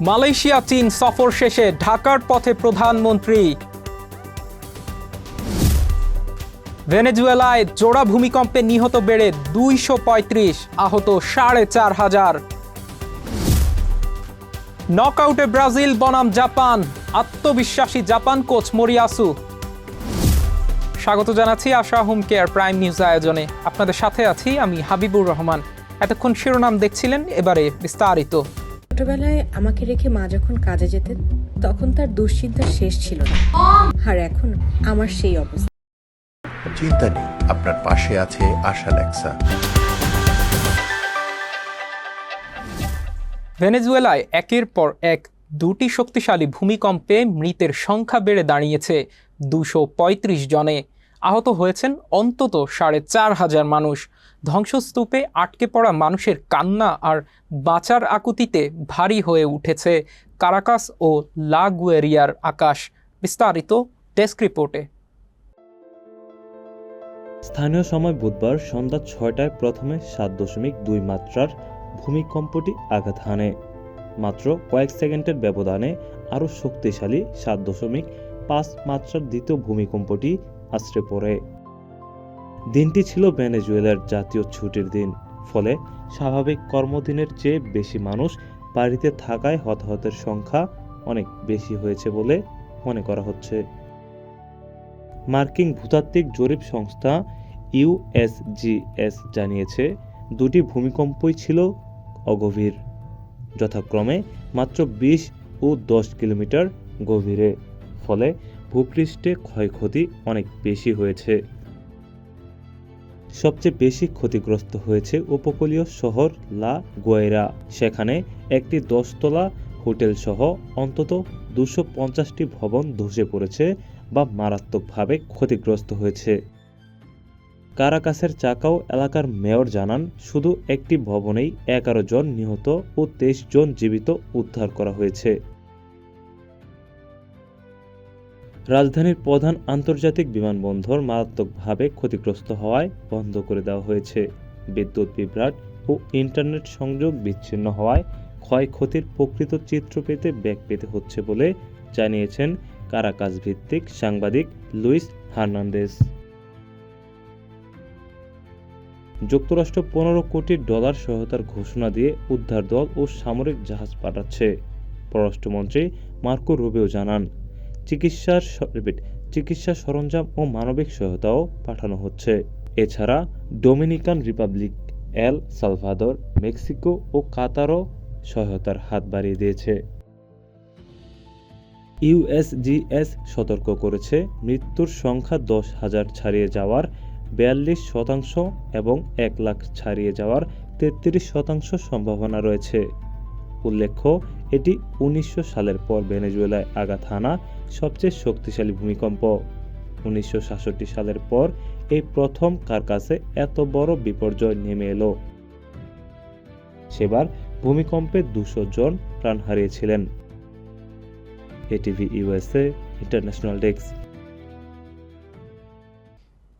Malaysia চীন সফর শেষে ঢাকার পথে প্রধানমন্ত্রী। ভেনেজুয়েলায় জোড়া ভূমিকম্পে নিহত বেড়ে 235, আহত 4,500। নকআউটে ব্রাজিল বনাম জাপান, আত্মবিশ্বাসী জাপান কোচ মোরিয়াসু। স্বাগত জানাচ্ছি আশা হোম কেয়ার প্রাইম নিউজ আয়োজনে। আপনাদের সাথে আছি আমি হাবিবুর রহমান। এতক্ষণ শিরোনাম দেখছিলেন, এবারে বিস্তারিত। ছোটবেলায় আমাকে রেখে মা যখন কাজে যেতেন তখন তার দুশ্চিন্তার শেষ ছিল না, আর এখন আমার সেই অবস্থা। চিন্তা নেই, আপনার পাশে আছে আশা লেক্সা। ভেনেজুয়েলায় একের পর এক দুটি শক্তিশালী ভূমিকম্পে মৃতের সংখ্যা বেড়ে দাঁড়িয়েছে 235 জনে। আহত হয়েছেন অন্তত 4,500 মানুষ। ধ্বংসস্তূপে আটকে পড়া মানুষের কান্না আর বাঁচার আকুতিতে ভারী হয়ে উঠেছে কারাকাস ও লা গুয়েরিয়ার আকাশ। বিস্তারিত ডেস্ক রিপোর্টে। স্থানীয় সময় বুধবার সন্ধ্যা 6টায় প্রথমে 7.2 মাত্রার ভূমিকম্পটি আঘাত হানে। মাত্র কয়েক সেকেন্ডের ব্যবধানে আরও শক্তিশালী 7.5 মাত্রার দ্বিতীয় ভূমিকম্পটি আছড়ে পড়ে। দিনটি ছিল ভেনেজুয়েলার জাতীয় ছুটির দিন, ফলে স্বাভাবিক কর্মদিনের চেয়ে বেশি মানুষ বাড়িতে থাকায় হতাহতের সংখ্যা অনেক বেশি হয়েছে বলে মনে করা হচ্ছে। মার্কিন ভূতাত্ত্বিক জরিপ সংস্থা ইউএসজিএস জানিয়েছে, দুটি ভূমিকম্পই ছিল অগভীর, যথাক্রমে মাত্র 20 ও 10 কিলোমিটার গভীরে। ফলে ভূপৃষ্ঠে ক্ষয়ক্ষতি অনেক বেশি হয়েছে। সবচেয়ে বেশি ক্ষতিগ্রস্ত হয়েছে উপকূলীয় শহর লা গুয়েরা। সেখানে একটি 10তলা হোটেল সহ অন্তত 250টি ভবন ধসে পড়েছে বা মারাত্মকভাবে ক্ষতিগ্রস্ত হয়েছে। কারাকাসের চাকাও এলাকার মেয়র জানান, শুধু একটি ভবনেই 11 জন নিহত ও 23 জন জীবিত উদ্ধার করা হয়েছে। রাজধানীর প্রধান আন্তর্জাতিক বিমানবন্দর মারাত্মকভাবে ক্ষতিগ্রস্ত হওয়ায় বন্ধ করে দেওয়া হয়েছে। বিদ্যুৎ বিভ্রাট ও ইন্টারনেট সংযোগ বিচ্ছিন্ন হওয়ায় ক্ষয়ক্ষতির প্রকৃত চিত্র পেতে বেগ পেতে হচ্ছে বলে জানিয়েছেন কারাকাস ভিত্তিক সাংবাদিক লুইস হার্নান্দেজ। যুক্তরাষ্ট্র $15 কোটি সহায়তার ঘোষণা দিয়ে উদ্ধার দল ও সামরিক জাহাজ পাঠাচ্ছে। পররাষ্ট্রমন্ত্রী মার্কো রুবিও জানান, চিকিৎসা সরঞ্জাম ও মানবিক সহায়তাও পাঠানো হচ্ছে। এছাড়া Dominican Republic, El Salvador, Mexico ও কাতারও সহায়তার হাত বাড়িয়ে দিয়েছে। ইউএসজিএস সতর্ক করেছে, মৃত্যুর সংখ্যা 10,000 ছাড়িয়ে যাওয়ার 42% এবং 1 লাখ ছাড়িয়ে যাওয়ার 33% সম্ভাবনা রয়েছে। উল্লেখ্য, এটি 1900 সালের পর ভেনেজুয়েলায় আঘাত হানা সবচেয়ে শক্তিশালী ভূমিকম্প। 1967 সালের পর এই প্রথম কারাকাসে এত বড় বিপর্যয় নেমে এলো। সেবার ভূমিকম্পে 200 জন প্রাণ হারিয়েছিলেন। ATV USA international desk.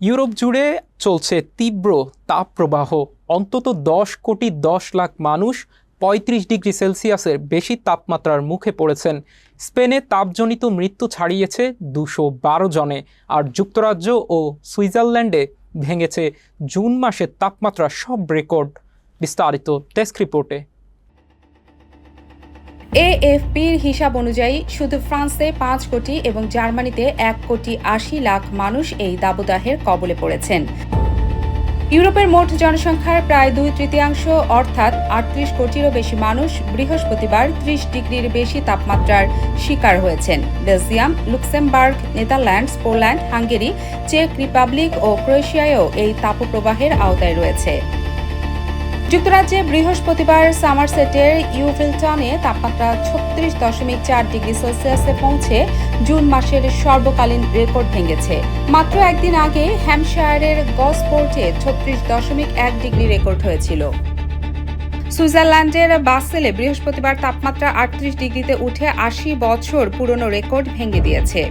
Europe জুড়ে চলছে তীব্র তাপপ্রবাহ। অন্তত 10 কোটি 10 লাখ মানুষ 35 ডিগ্রি সেলসিয়াসের বেশি তাপমাত্রার মুখে পড়েছেন। স্পেনে তাপজনিত মৃত্যু ছাড়িয়েছে 212 জনে, আর যুক্তরাজ্য ও সুইজারল্যান্ডে ভেঙেছে জুন মাসের তাপমাত্রার সব রেকর্ড। বিস্তারিত ডেস্ক রিপোর্টে। এএফপির হিসাব অনুযায়ী শুধু ফ্রান্সে 5 কোটি এবং জার্মানিতে 1 কোটি 80 লাখ মানুষ এই দাবদাহের কবলে পড়েছেন। ইউরোপের মোট জনসংখ্যার প্রায় 2/3 অর্থাৎ 38 কোটিরও বেশি মানুষ বৃহস্পতিবার 30 ডিগ্রির বেশি তাপমাত্রার শিকার হয়েছেন। Belgium, Luxembourg, Netherlands, Poland, Hungary, চেক রিপাবলিক ও ক্রোয়েশিয়াও এই তাপপ্রবাহের আওতায় রয়েছে। যুক্তরাজ্যে বৃহস্পতিবার সামারসেটের ইউভিলটনে তাপমাত্রা 36.4 ডিগ্রি সেলসিয়াসে পৌঁছে জুন মাসের সর্বকালীন রেকর্ড ভেঙেছে। মাত্র একদিন আগে হ্যাম্পশায়ারের গসপোর্টে 36.1 ডিগ্রি রেকর্ড হয়েছিল। সুইজারল্যান্ডের বাসেলে বৃহস্পতিবার তাপমাত্রা 38 ডিগ্রিতে উঠে 80 বছর পুরনো রেকর্ড ভেঙে দিয়েছে।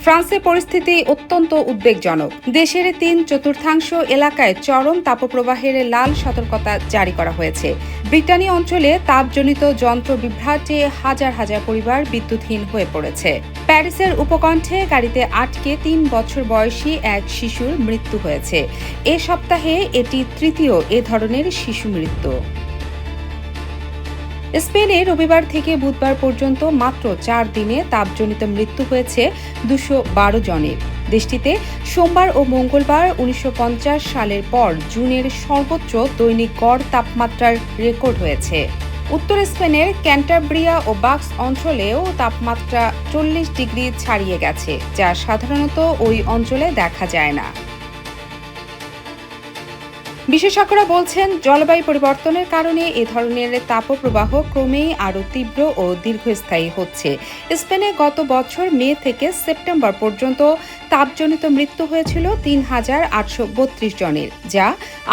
ফ্রান্সের পরিস্থিতি অত্যন্ত উদ্বেগজনক। দেশের 3/4 এলাকায় চরম তাপপ্রবাহের লাল সতর্কতা জারি করা হয়েছে। ব্রিটানি অঞ্চলে তাপজনিত যন্ত্র বিভ্রাটে হাজার হাজার পরিবার বিদ্যুৎহীন হয়ে পড়েছে। প্যারিসের উপকণ্ঠে গাড়িতে আটকে 3 বছর বয়সী এক শিশুর মৃত্যু হয়েছে। এ সপ্তাহে এটি তৃতীয় এ ধরনের শিশু মৃত্যু। স্পেনে রবিবার থেকে বুধবার পর্যন্ত মাত্র 4 দিনে তাপজনিত মৃত্যু হয়েছে 212 জনের। দেশটিতে সোমবার ও মঙ্গলবার 1950 সালের পর জুনের সর্বোচ্চ দৈনিক গড় তাপমাত্রার রেকর্ড হয়েছে। উত্তর স্পেনের ক্যান্টাব্রিয়া ও বাক্স অঞ্চলেও তাপমাত্রা 40 ডিগ্রি ছাড়িয়ে গেছে, যা সাধারণত ওই অঞ্চলে দেখা যায় না। বিশেষজ্ঞরা বলছেন, জলবায়ু পরিবর্তনের কারণে এ ধরনের তাপপ্রবাহ ক্রমেই আরও তীব্র ও দীর্ঘস্থায়ী হচ্ছে। স্পেনে গত বছর মে থেকে সেপ্টেম্বর পর্যন্ত তাপজনিত মৃত্যু হয়েছিল 3,832 জনের, যা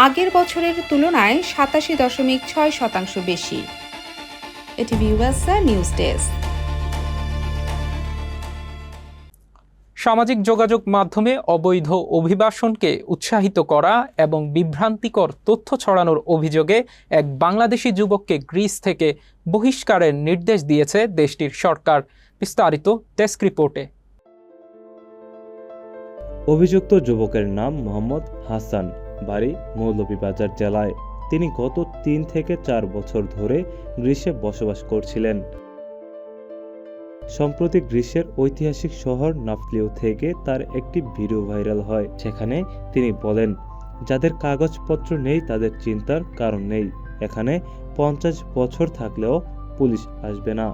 আগের বছরের তুলনায় 87.6% বেশি। ATV USA news desk. সামাজিক যোগাযোগ মাধ্যমে অবৈধ অভিবাসনকে উৎসাহিত করা এবং বিভ্রান্তিকর তথ্য ছড়ানোর অভিযোগে এক বাংলাদেশি যুবককে গ্রিস থেকে বহিষ্কারের নির্দেশ দিয়েছে দেশটির সরকার। বিস্তারিত ডেস্ক রিপোর্টে। অভিযুক্ত যুবকের নাম মোহাম্মদ হাসান, বাড়ি মৌলভীবাজার জেলায়। তিনি গত 3 থেকে 4 বছর ধরে গ্রিসে বসবাস করছিলেন। সম্প্রতি গ্রিসের ঐতিহাসিক শহর নাফলিও থেকে তার একটি ভিডিও ভাইরাল হয়। সেখানে তিনি বলেন, যাদের কাগজপত্র নেই তাদের চিন্তার কারণ নেই। এখানে 50 বছর থাকলেও পুলিশ আসবে না।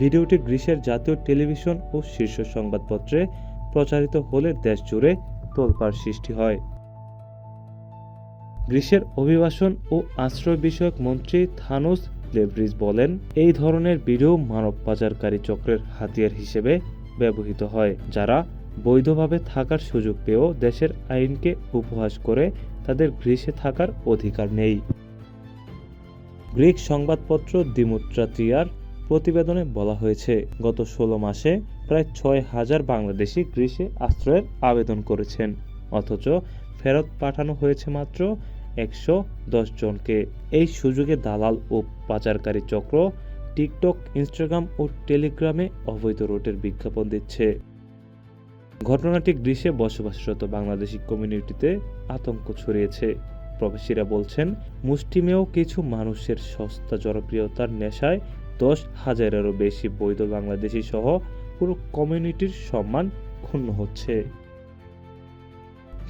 ভিডিওটি গ্রিসের জাতীয় টেলিভিশন ও শীর্ষ সংবাদপত্রে প্রচারিত হলে দেশ জুড়ে তোলপাড় সৃষ্টি হয়। গ্রিসের অভিবাসন ও আশ্রয় বিষয়ক মন্ত্রী থানোস লেভরিজ বলেন, এই ধরনের ভিডিও মানব পাচারকারী চক্রের হাতিয়ার হিসেবে ব্যবহৃত হয়, যারা বৈধভাবে থাকার সুযোগ পেয়েও দেশের আইনকে উপহাস করে তাদের গ্রিসে থাকার অধিকার নেই। গ্রিক সংবাদপত্র দিমোত্রাত্রিয়ার প্রতিবেদনে বলা হয়েছে, গত 16 মাসে প্রায় 6,000 বাংলাদেশি গ্রিসে আশ্রয়ের আবেদন করেছেন, অথচ ফেরত পাঠানো হয়েছে মাত্র 110 জনকে। এই সুযোগে দালাল ও পাচারকারী চক্র টিকটক, ইনস্টাগ্রাম ও টেলিগ্রামে অবৈধ রুটের বিজ্ঞাপন দিচ্ছে। ঘটনাটি গ্রিসে বসবাসরত বাংলাদেশি কমিউনিটিতে আতঙ্ক ছড়িয়েছে। প্রবাসীরা বলছেন, মুষ্টিমেয় কিছু মানুষের সস্তা জনপ্রিয়তার নেশায় 10,000-এরও বেশি বৈধ বাংলাদেশি সহ পুরো কমিউনিটির সম্মান ক্ষুণ্ণ হচ্ছে।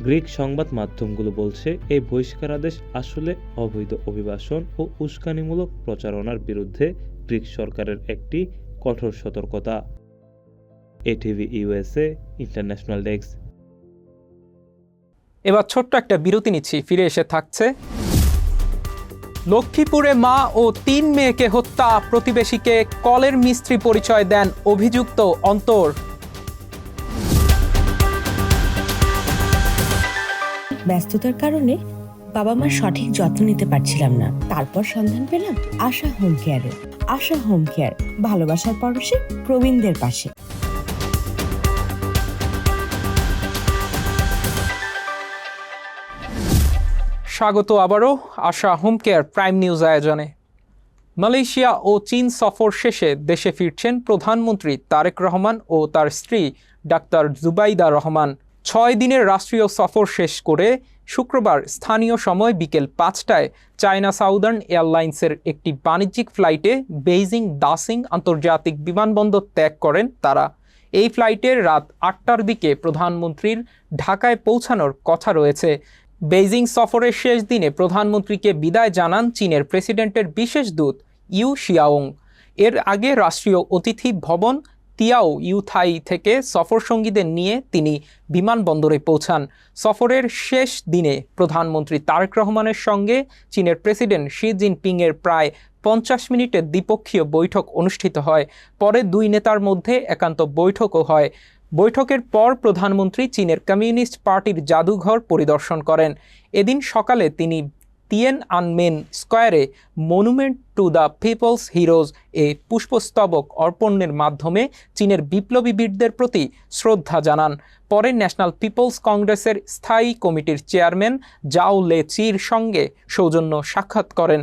গ্রিক সংবাদ মাধ্যমগুলো বলছে, এই বহিষ্কারাদেশ আসলে অবৈধ অভিবাসন ও উস্কানিমূলক প্রচারণার বিরুদ্ধে গ্রিক সরকারের একটি কঠোর সতর্কতা। ATV USA international desk. এবার ছোট্ট একটা বিরতি নিচ্ছি, ফিরে এসে থাকছে। লক্ষ্মীপুরে মা ও 3 মেয়েকে হত্যা, প্রতিবেশীকে কলের মিস্ত্রি পরিচয় দেন অভিযুক্ত অন্তর। ব্যস্ততার কারণে বাবা মার সঠিক যত্ন নিতে পারছিলাম না। তারপর সন্ধান পেলাম আশা হোম কেয়ারে। আশা হোম কেয়ার, ভালোবাসার পরশে প্রবীণদের পাশে। স্বাগত আবারও আশা হোম কেয়ার প্রাইম নিউজ আয়োজনে। মালয়েশিয়া ও চীন সফর শেষে দেশে ফিরছেন প্রধানমন্ত্রী তারেক রহমান ও তার স্ত্রী ডাক্তার জুবাইদা রহমান। 6 দিনের রাষ্ট্রীয় সফর শেষ করে শুক্রবার স্থানীয় সময় বিকেল 5টায় চায়না সাউদার্ন এয়ারলাইন্সের একটি বাণিজ্যিক ফ্লাইটে বেইজিং দাসিং আন্তর্জাতিক বিমানবন্দর ত্যাগ করেন তারা। এই ফ্লাইটের রাত 8টার দিকে প্রধানমন্ত্রীর ঢাকায় পৌঁছানোর কথা রয়েছে। বেইজিং সফরের শেষ দিনে প্রধানমন্ত্রীকে বিদায় জানান চীনের প্রেসিডেন্টের বিশেষ দূত ইউ শিয়াওং। এর আগে রাষ্ট্রীয় অতিথি ভবন তিয়াও ইউথাই থেকে সফর সঙ্গীদের নিয়ে তিনি বিমানবন্দরে পৌঁছান। সফরের শেষ দিনে প্রধানমন্ত্রী তারেক রহমানের সঙ্গে চীনের প্রেসিডেন্ট শি জিনপিংয়ের প্রায় 50 মিনিটের দ্বিপক্ষীয় বৈঠক অনুষ্ঠিত হয়। পরে 2 নেতার মধ্যে একান্ত বৈঠকও হয়। বৈঠকের পর প্রধানমন্ত্রী চীনের কমিউনিস্ট পার্টির জাদুঘর পরিদর্শন করেন। এদিন সকালে তিনি তিয়েনআনমেন স্কয়ারে Monument to the People's Heroes এ পুষ্পস্তবক অর্পণের মাধ্যমে চীনের বিপ্লবী বীরদের প্রতি শ্রদ্ধা জানান। পরে ন্যাশনাল পিপলস কংগ্রেসের স্থায়ী কমিটির চেয়ারম্যান জাও লে চির সঙ্গে সৌজন্য সাক্ষাৎ করেন।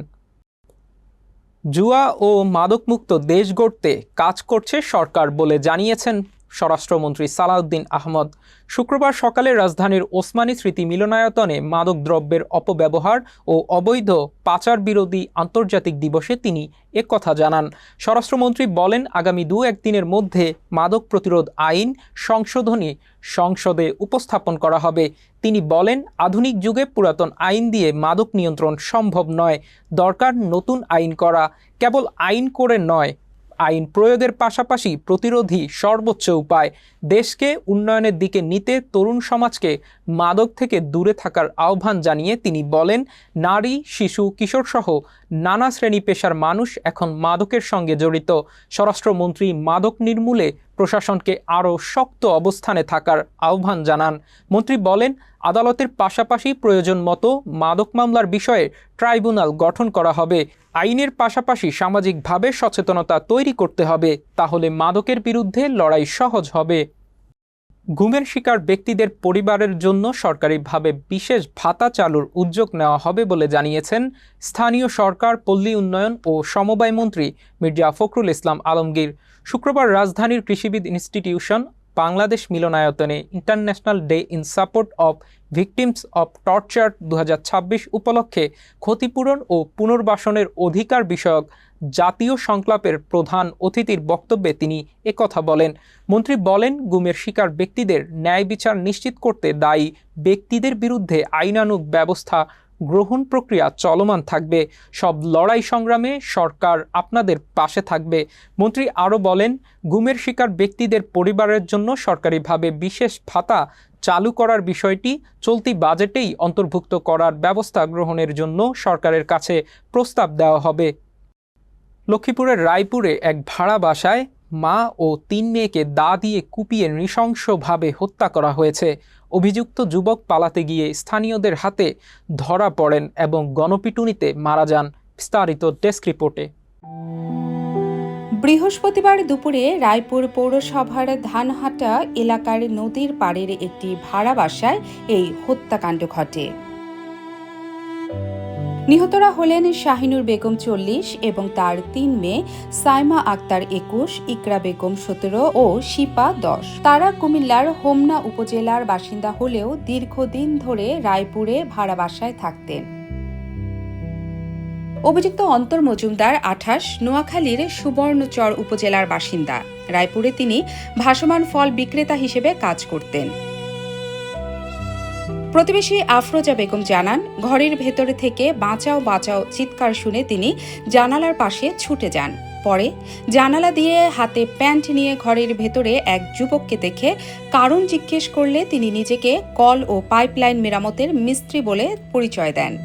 জুয়া ও মাদকমুক্ত দেশ গড়তে কাজ করছে সরকার বলে জানিয়েছেন স্বরাষ্ট্রমন্ত্রী সালাউদ্দিন আহমদ। শুক্রবার সকালে রাজধানীর ওসমানী স্মৃতি মিলনায়তনে মাদকদ্রব্যের অপব্যবহার ও অবৈধ পাচার বিরোধী আন্তর্জাতিক দিবসে তিনি একথা জানান। স্বরাষ্ট্রমন্ত্রী বলেন, আগামী 2-1 দিনের মধ্যে মাদক প্রতিরোধ আইন সংশোধনী সংসদে উপস্থাপন করা হবে। তিনি বলেন, আধুনিক যুগে পুরাতন আইন দিয়ে মাদক নিয়ন্ত্রণ সম্ভব নয়, দরকার নতুন আইন করা। কেবল আইন করে নয়, আইন প্রয়োগের পাশাপাশি প্রতিরোধী সর্বোচ্চ উপায়। দেশকে উন্নয়নের দিকে নিতে তরুণ সমাজকে মাদক থেকে দূরে থাকার আহ্বান জানিয়ে তিনি বলেন, নারী, শিশু, কিশোর সহ নানা শ্রেণী পেশার মানুষ এখন মাদকের সঙ্গে জড়িত। স্বরাষ্ট্রমন্ত্রী মাদক নির্মূলে প্রশাসনকে আরও শক্ত অবস্থানে থাকার আহ্বান জানান। মন্ত্রী বলেন, আদালতের পাশাপাশি প্রয়োজন মতো মাদক মামলার বিষয়ে ট্রাইব্যুনাল গঠন করা হবে। আইনের পাশাপাশি সামাজিকভাবে সচেতনতা তৈরি করতে হবে, তাহলে মাদকের বিরুদ্ধে লড়াই সহজ হবে। গুমের শিকার ব্যক্তিদের পরিবারের জন্য সরকারিভাবে বিশেষ ভাতা চালুর উদ্যোগ নেওয়া হবে বলে জানিয়েছেন স্থানীয় সরকার, পল্লী উন্নয়ন ও সমবায় মন্ত্রী মির্জা ফখরুল ইসলাম আলমগীর। শুক্রবার রাজধানীর কৃষিবিদ ইনস্টিটিউশন বাংলাদেশ মিলনায়তনে international day in support of victims of torture 2026 উপলক্ষে ক্ষতিপূরণ ও পুনর্বাসনের অধিকার বিষয়ক জাতীয় সংলাপের প্রধান অতিথির বক্তব্যে তিনি একথা বলেন। মন্ত্রী বলেন, গুমের শিকার ব্যক্তিদের ন্যায় বিচার নিশ্চিত করতে দায়ী ব্যক্তিদের বিরুদ্ধে আইনানুগ ব্যবস্থা গ্রহণ প্রক্রিয়া চলমান থাকবে। সব লড়াই সংগ্রামে সরকার আপনাদের পাশে থাকবে। মন্ত্রী আরও বলেন, গুমের শিকার ব্যক্তিদের পরিবারের জন্য সরকারিভাবে বিশেষ ভাতা চালু করার বিষয়টি চলতি বাজেটেই অন্তর্ভুক্ত করার ব্যবস্থা গ্রহণের জন্য সরকারের কাছে প্রস্তাব দেওয়া হবে। লক্ষ্মীপুরের রায়পুরে এক ভাড়া বাসায় মা ও 3 মেয়েকে দা দিয়ে কুপিয়ে নৃশংসভাবে হত্যা করা হয়েছে। অভিযুক্ত যুবক পালাতে গিয়ে স্থানীয়দের হাতে ধরা পড়েন এবং গণপিটুনিতে মারা যান। বিস্তারিত ডেস্ক রিপোর্টে। বৃহস্পতিবার দুপুরে রায়পুর পৌরসভার ধানহাটা এলাকার নদীর পাড়ের একটি ভাড়া বাসায় এই হত্যাকাণ্ড ঘটে। নিহতরা হলেন শাহিনুর বেগম 40 এবং তার 3 মেয়ে সাইমা আক্তার 21, ইকরা বেগম 17 ও শিপা 10। তারা কুমিল্লার হোমনা উপজেলার বাসিন্দা হলেও দীর্ঘদিন ধরে রায়পুরে ভাড়া বাসায় থাকতেন। অভিযুক্ত অন্তর মজুমদার 28, নোয়াখালীর সুবর্ণচর উপজেলার বাসিন্দা। রায়পুরে তিনি ভাসমান ফল বিক্রেতা হিসেবে কাজ করতেন। প্রতিবেশী আফরোজা বেগম জানান, ঘরের ভেতরে থেকে বাঁচাও বাঁচাও চিৎকার শুনে তিনি জানালার পাশে ছুটে যান। পরে জানালা দিয়ে হাতে প্যান্ট নিয়ে ঘরের ভেতরে এক যুবককে দেখে কারণ জিজ্ঞেস করলে তিনি নিজেকে কল ও পাইপলাইন মেরামতের মিস্ত্রি বলে পরিচয় দেন।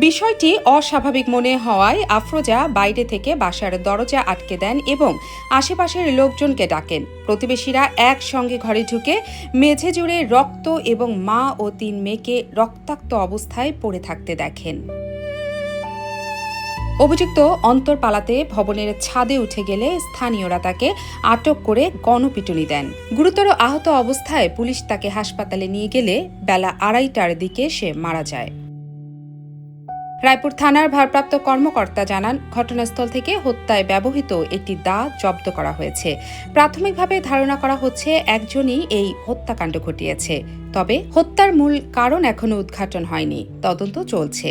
বিষয়টি অস্বাভাবিক মনে হওয়ায় আফরোজা বাইরে থেকে বাসার দরজা আটকে দেন এবং আশেপাশের লোকজনকে ডাকেন। প্রতিবেশীরা একসঙ্গে ঘরে ঢুকে মেঝে জুড়ে রক্ত এবং মা ও 3 মেয়েকে রক্তাক্ত অবস্থায় পড়ে থাকতে দেখেন। অভিযুক্ত অন্তর পালাতে ভবনের ছাদে উঠে গেলে স্থানীয়রা তাকে আটক করে গণপিটুনি দেন। গুরুতর আহত অবস্থায় পুলিশ তাকে হাসপাতালে নিয়ে গেলে বেলা 2:30টার দিকে সে মারা যায়। রায়পুর থানার ভারপ্রাপ্ত কর্মকর্তা জানান, ঘটনাস্থল থেকে হত্যায় ব্যবহৃত একটি দা জব্দ করা হয়েছে। প্রাথমিকভাবে ধারণা করা হচ্ছে একজনই এই হত্যাকাণ্ড ঘটিয়েছে। তবে হত্যার মূল কারণ এখনো উদ্ঘাটন হয়নি, তদন্ত চলছে।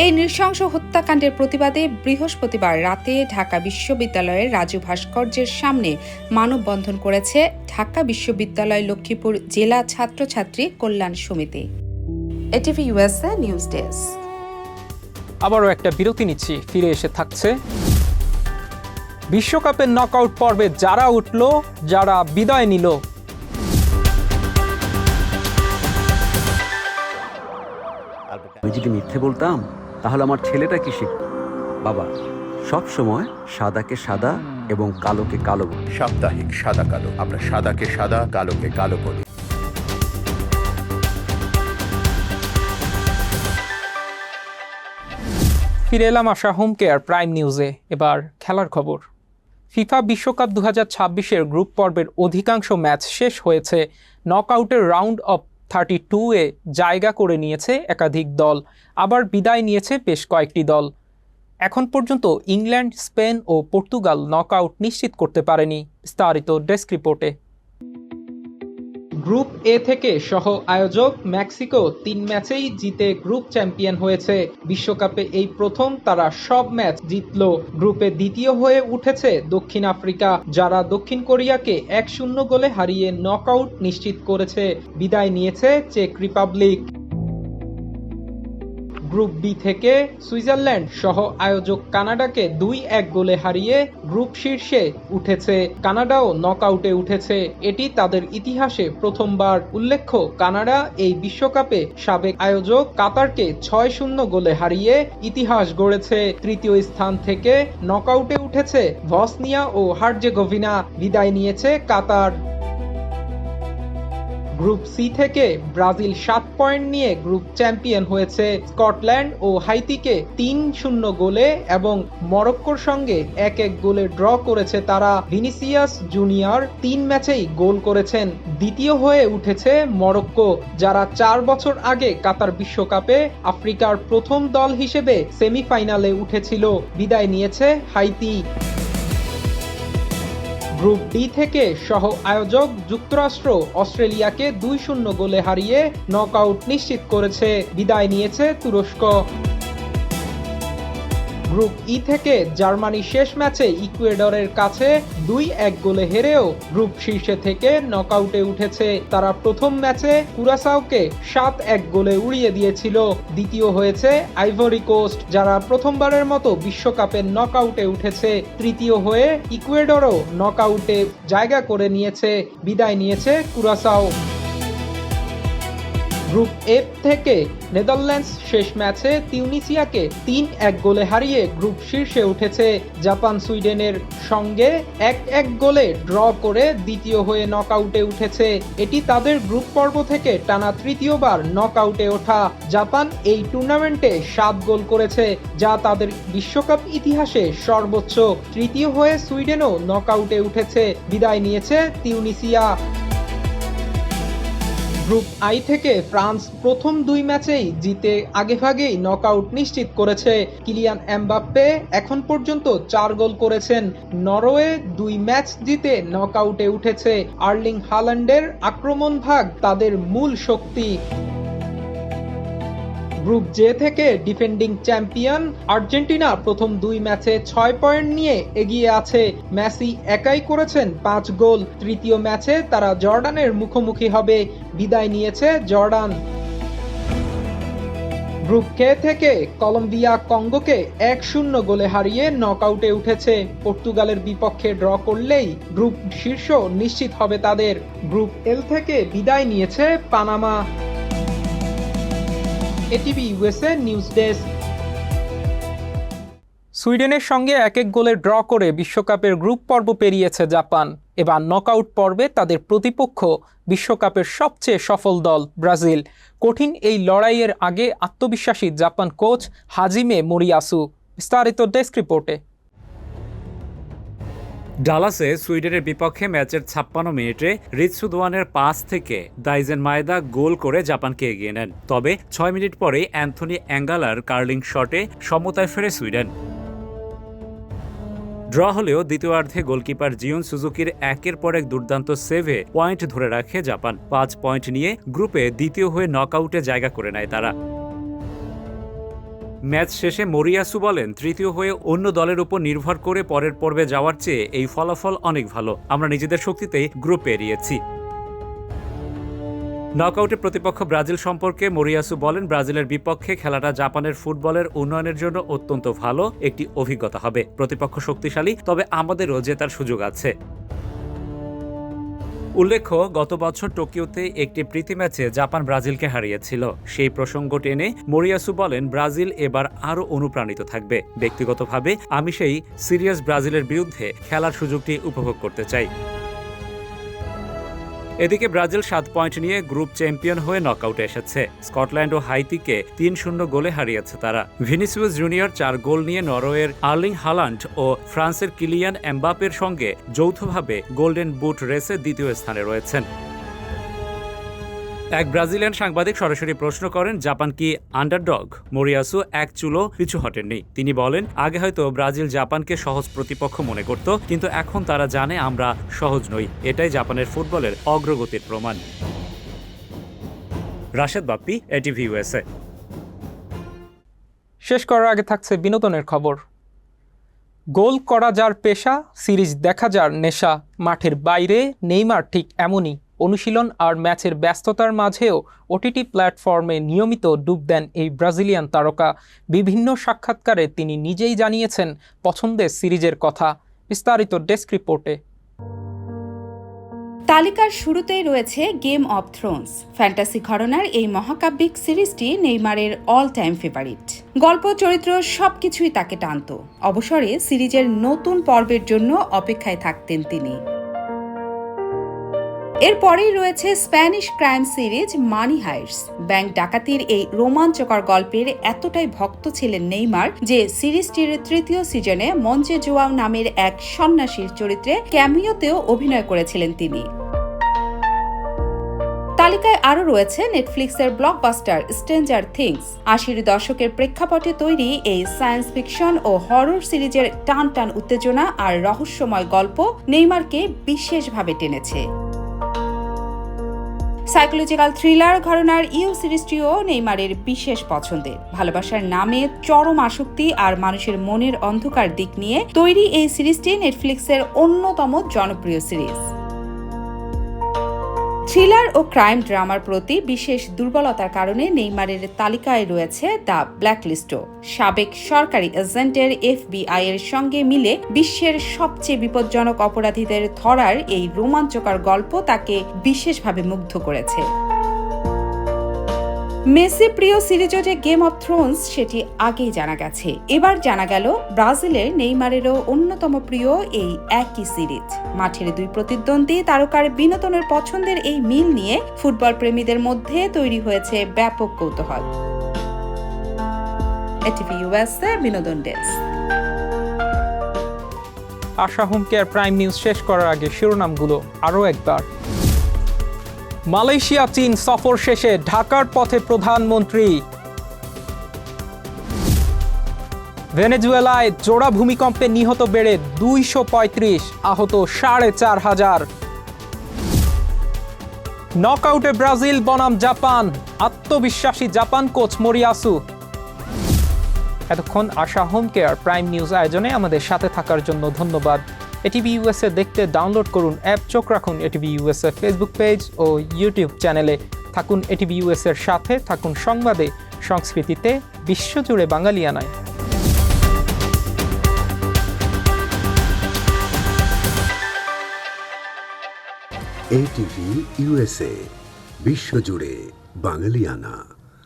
এই নৃশংস হত্যাকাণ্ডের প্রতিবাদে বৃহস্পতিবার রাতে ঢাকা বিশ্ববিদ্যালয়ের রাজু ভাস্কর্যের সামনে মানববন্ধন করেছে ঢাকা বিশ্ববিদ্যালয় লক্ষ্মীপুর জেলা ছাত্রছাত্রী কল্যাণ সমিতি। ATV USA news desk. আবারও একটা বিরতি নিচ্ছি, ফিরে এসে থাকছে বিশ্বকাপের নকআউট পর্বে যারা উঠল, যারা বিদায় নিল। আমি যদি মিথ্যে বলতাম তাহলে আমার ছেলেটা কি শিখত? বাবা, সব সময় সাদাকে সাদা এবং কালোকে কালো বলি। সাপ্তাহিক সাদা কালো, আমরা সাদাকে সাদা, কালোকে কালো বলি। ফিরে এলাম আশা হোম কেয়ার প্রাইম নিউজে। এবার খেলার খবর। ফিফা বিশ্বকাপ 2026-এর গ্রুপ পর্বের অধিকাংশ ম্যাচ শেষ হয়েছে। নকআউটের রাউন্ড অফ 32-এ জায়গা করে নিয়েছে একাধিক দল, আবার বিদায় নিয়েছে বেশ কয়েকটি দল। এখন পর্যন্ত ইংল্যান্ড, স্পেন ও পর্তুগাল নকআউট নিশ্চিত করতে পারেনি। বিস্তারিত ডেস্ক রিপোর্টে। গ্রুপ এ থেকে সহ আয়োজক মেক্সিকো 3 ম্যাচেই জিতে গ্রুপ চ্যাম্পিয়ন হয়েছে। বিশ্বকাপে এই প্রথম তারা সব ম্যাচ জিতল। গ্রুপে দ্বিতীয় হয়ে উঠেছে দক্ষিণ আফ্রিকা, যারা দক্ষিণ কোরিয়াকে 1-0 গোলে হারিয়ে নকআউট নিশ্চিত করেছে। বিদায় নিয়েছে চেক রিপাবলিক। গ্রুপ বি থেকে সুইজারল্যান্ড সহ আয়োজক কানাডাকে 2-1 গোলে হারিয়ে গ্রুপ শীর্ষে উঠেছে। কানাডাও নকআউটে উঠেছে। এটি তাদের ইতিহাসে প্রথমবার। উল্লেখ্য, কানাডা এই বিশ্বকাপে সাবেক আয়োজক কাতারকে 6-0 গোলে হারিয়ে ইতিহাস গড়েছে। তৃতীয় স্থান থেকে নকআউটে উঠেছে বসনিয়া ও হার্জেগোভিনা। বিদায় নিয়েছে কাতার। গ্রুপ সি থেকে ব্রাজিল 7 পয়েন্ট নিয়ে গ্রুপ চ্যাম্পিয়ন হয়েছে। স্কটল্যান্ড ও হাইতিকে 3-0 গোলে এবং মরক্কোর সঙ্গে 1-1 গোলে ড্র করেছে তারা। ভিনিসিয়াস জুনিয়র 3 ম্যাচেই গোল করেছেন। দ্বিতীয় হয়ে উঠেছে মরক্কো, যারা 4 বছর আগে কাতার বিশ্বকাপে আফ্রিকার প্রথম দল হিসেবে সেমিফাইনালে উঠেছিল। বিদায় নিয়েছে হাইতি। গ্রুপ ডি থেকে সহ আয়োজক যুক্তরাষ্ট্র অস্ট্রেলিয়াকে 2-0 গোলে হারিয়ে নকআউট নিশ্চিত করেছে। বিদায় নিয়েছে তুরস্ক। গ্রুপ ই থেকে জার্মানি শেষ ম্যাচে ইকুয়েডরের কাছে 2-1 গোলে হেরেও গ্রুপ শীর্ষে থেকে নকআউটে উঠেছে। তারা প্রথম ম্যাচে কুরাসাওকে 7-1 গোলে উড়িয়ে দিয়েছিল। দ্বিতীয় হয়েছে আইভরি কোস্ট, যারা প্রথমবারের মতো বিশ্বকাপের নকআউটে উঠেছে। তৃতীয় হয়ে ইকুয়েডরও নকআউটে জায়গা করে নিয়েছে। বিদায় নিয়েছে কুরাসাও। গ্রুপ এফ থেকে নেদারল্যান্ডস শেষ ম্যাচে তিউনিসিয়াকে 3-1 গোলে হারিয়ে গ্রুপ শীর্ষে উঠেছে। জাপান সুইডেনের সঙ্গে 1-1 গোলে ড্র করে দ্বিতীয় হয়ে নকআউটে উঠেছে। এটি তাদের গ্রুপ পর্ব থেকে টানা তৃতীয়বার নকআউটে ওঠা। জাপান এই টুর্নামেন্টে 7 গোল করেছে, যা তাদের বিশ্বকাপ ইতিহাসে সর্বোচ্চ। তৃতীয় হয়ে সুইডেনও নকআউটে উঠেছে। বিদায় নিয়েছে তিউনিসিয়া। গ্রুপ আই থেকে ফ্রান্স প্রথম 2 ম্যাচেই জিতে আগেভাগেই নকআউট নিশ্চিত করেছে। কিলিয়ান এমবাপ্পে এখন পর্যন্ত 4 গোল করেছেন। নরওয়ে 2 ম্যাচ জিতে নকআউটে উঠেছে। আর্লিং হাল্যান্ডের আক্রমণ ভাগ তাদের মূল শক্তি। গ্রুপ জে থেকে ডিফেন্ডিং চ্যাম্পিয়ন আর্জেন্টিনা প্রথম 2 ম্যাচে 6 পয়েন্ট নিয়ে এগিয়ে আছে। মেসি একাই করেছেন 5 গোল। তৃতীয় ম্যাচে তারা জর্ডানের মুখোমুখি হবে। বিদায় নিয়েছে জর্ডান। গ্রুপ কে থেকে কলম্বিয়া কঙ্গোকে 1-0 গোলে হারিয়ে নকআউটে উঠেছে। পর্তুগালের বিপক্ষে ড্র করলেই গ্রুপ শীর্ষ নিশ্চিত হবে তাদের। গ্রুপ এল থেকে বিদায় নিয়েছে Panama. ATV USA news desk. সুইডেনের সঙ্গে 1-1 গোলে ড্র করে বিশ্বকাপের গ্রুপ পর্ব পেরিয়েছে জাপান। এবার নকআউট পর্বে তাদের প্রতিপক্ষ বিশ্বকাপের সবচেয়ে সফল দল ব্রাজিল। কঠিন এই লড়াইয়ের আগে আত্মবিশ্বাসী জাপান কোচ হাজিমে মোরিয়াসু। বিস্তারিত ডেস্ক রিপোর্টে। ডালাসে সুইডেনের বিপক্ষে ম্যাচের 56 মিনিটে রিৎসুদোয়ানের পাস থেকে দাইজেন মায়েদা গোল করে জাপানকে এগিয়ে নেন। তবে 6 মিনিট পরেই অ্যান্থনি অ্যাঙ্গালার কার্লিং শটে সমতায় ফেরে সুইডেন। ড্র হলেও দ্বিতীয়ার্ধে গোলকিপার জিওন সুজুকির 1-এর পর 1 দুর্দান্ত সেভে পয়েন্ট ধরে রাখে জাপান। 5 পয়েন্ট নিয়ে গ্রুপে দ্বিতীয় হয়ে নকআউটে জায়গা করে নেয় তারা। ম্যাচ শেষে মোরিয়াসু বলেন, তৃতীয় হয়ে অন্য দলের উপর নির্ভর করে পরের পর্বে যাওয়ার চেয়ে এই ফলাফল অনেক ভালো। আমরা নিজেদের শক্তিতেই গ্রুপ এড়িয়েছি। নকআউটের প্রতিপক্ষ ব্রাজিল সম্পর্কে মোরিয়াসু বলেন, ব্রাজিলের বিপক্ষে খেলাটা জাপানের ফুটবলের উন্নয়নের জন্য অত্যন্ত ভালো একটি অভিজ্ঞতা হবে। প্রতিপক্ষ শক্তিশালী, তবে আমাদেরও জেতার সুযোগ আছে। উল্লেখ্য, গত বছর টোকিওতে একটি প্রীতি ম্যাচে জাপান ব্রাজিলকে হারিয়েছিল। সেই প্রসঙ্গ টেনে মোরিয়াসু বলেন, ব্রাজিল এবার আরও অনুপ্রাণিত থাকবে। ব্যক্তিগতভাবে আমি সেই সিরিয়াস ব্রাজিলের বিরুদ্ধে খেলার সুযোগটি উপভোগ করতে চাই। এদিকে ব্রাজিল 7 পয়েন্ট নিয়ে গ্রুপ চ্যাম্পিয়ন হয়ে নকআউটে এসেছে। স্কটল্যান্ড ও হাইতিকে 3-0 গোলে হারিয়েছে তারা। ভিনিসিয়াস জুনিয়র 4 গোল নিয়ে নরওয়ের আর্লিং হালান্ড ও ফ্রান্সের কিলিয়ান এমবাপের সঙ্গে যৌথভাবে গোল্ডেন বুট রেসে দ্বিতীয় স্থানে রয়েছেন। এক ব্রাজিলিয়ান সাংবাদিক সরাসরি প্রশ্ন করেন, জাপান কি আন্ডারডগ? মোরিয়াসু এক চুলো পিছু হটেননি। তিনি বলেন, আগে হয়তো ব্রাজিল জাপানকে সহজ প্রতিপক্ষ মনে করত, কিন্তু এখন তারা জানে আমরা সহজ নই। এটাই জাপানের ফুটবলের অগ্রগতির প্রমাণ। Rashed Bappi, ATV USA. শেষ করার আগে থাকছে বিনোদনের খবর। গোল করা যার পেশা, সিরিজ দেখা যার নেশা। মাঠের বাইরে নেইমার ঠিক এমনই। অনুশীলন আর ম্যাচের ব্যস্ততার মাঝেও ওটিটি প্ল্যাটফর্মে নিয়মিত ডুব দেন এই ব্রাজিলিয়ান তারকা। বিভিন্ন সাক্ষাৎকারে তিনি নিজেই জানিয়েছেন পছন্দের সিরিজের কথা। বিস্তারিত ডেস্ক রিপোর্টে। তালিকার শুরুতেই রয়েছে গেম অব থ্রোনস। ফ্যান্টাসি ঘরানার এই মহাকাব্যিক সিরিজটি নেইমারের অল টাইম ফেভারিট। গল্প, চরিত্র সবকিছুই তাকে টানত। অবসরে সিরিজের নতুন পর্বের জন্য অপেক্ষায় থাকতেন তিনি। এরপরেই রয়েছে স্প্যানিশ ক্রাইম সিরিজ মানি হাইস্টস। ব্যাংক ডাকাতির এই রোমাঞ্চকর গল্পের এতটাই ভক্ত ছিলেন নেইমার যে সিরিজটির 3য় সিজনে মঞ্চে জোয়াও নামের এক সন্ন্যাসীর চরিত্রে ক্যামিওতেও অভিনয় করেছিলেন তিনি। তালিকায় আরও রয়েছে নেটফ্লিক্সের ব্লকবাস্টার স্ট্রেঞ্জার থিংস। 80-র দশকের প্রেক্ষাপটে তৈরি এই সায়েন্স ফিকশন ও হরর সিরিজের টান টান উত্তেজনা আর রহস্যময় গল্প নেইমারকে বিশেষভাবে টেনেছে। সাইকোলজিক্যাল থ্রিলার ঘরানার ইউ সিরিজটিও নেইমারের বিশেষ পছন্দের। ভালোবাসার নামে চরম আসক্তি আর মানুষের মনের অন্ধকার দিক নিয়ে তৈরি এই সিরিজটি নেটফ্লিক্সের অন্যতম জনপ্রিয় সিরিজ। থ্রিলার ও ক্রাইম ড্রামার প্রতি বিশেষ দুর্বলতার কারণে নেইমারের তালিকায় রয়েছে দ্য ব্ল্যাকলিস্টও। সাবেক সরকারি এজেন্টের FBI এর সঙ্গে মিলে বিশ্বের সবচেয়ে বিপজ্জনক অপরাধীদের ধরার এই রোমাঞ্চকর গল্প তাকে বিশেষভাবে মুগ্ধ করেছে। মেসি প্রিয় সিরিজও যে গেম অব থ্রোনস সেটি আগেই জানা গেছে। এবার জানা গেল ব্রাজিলের নেইমারেরও অন্যতম প্রিয় এই একই সিরিজ। মাঠের দুই প্রতিদ্বন্দ্বী তারকার বিনোদনের পছন্দের এই মিল নিয়ে ফুটবল প্রেমীদের মধ্যে তৈরি হয়েছে ব্যাপক কৌতূহল। এটিভি ইউএসএ বিনোদন ডেস্ক। আশা হোম কেয়ার প্রাইম নিউজ শেষ করার আগে শিরোনামগুলো আরও একবার। মালয়েশিয়া চীন সফর শেষে ঢাকার পথে প্রধানমন্ত্রী। ভেনেজুয়েলায় জোড়া ভূমিকম্পে নিহত বেড়ে 235, আহত 4,500। নকআউটে ব্রাজিল বনাম জাপান, আত্মবিশ্বাসী জাপান কোচ মোরিয়াসু। এতক্ষণ আশা হোম কেয়ার প্রাইম নিউজ আয়োজনে আমাদের সাথে থাকার জন্য ধন্যবাদ। এটিভি ইউএসএ দেখতে ডাউনলোড করুন অ্যাপ, চোখ রাখুন এটিভি ইউএসএ ফেসবুক পেজ ও ইউটিউব চ্যানেলে। থাকুন এটিভি ইউএসএর সাথে, থাকুন সংবাদে, সংস্কৃতিতে, বিশ্বজুড়ে বাঙালিয়ানায়। ATV USA বিশ্বজুড়ে বাঙালিয়ানা।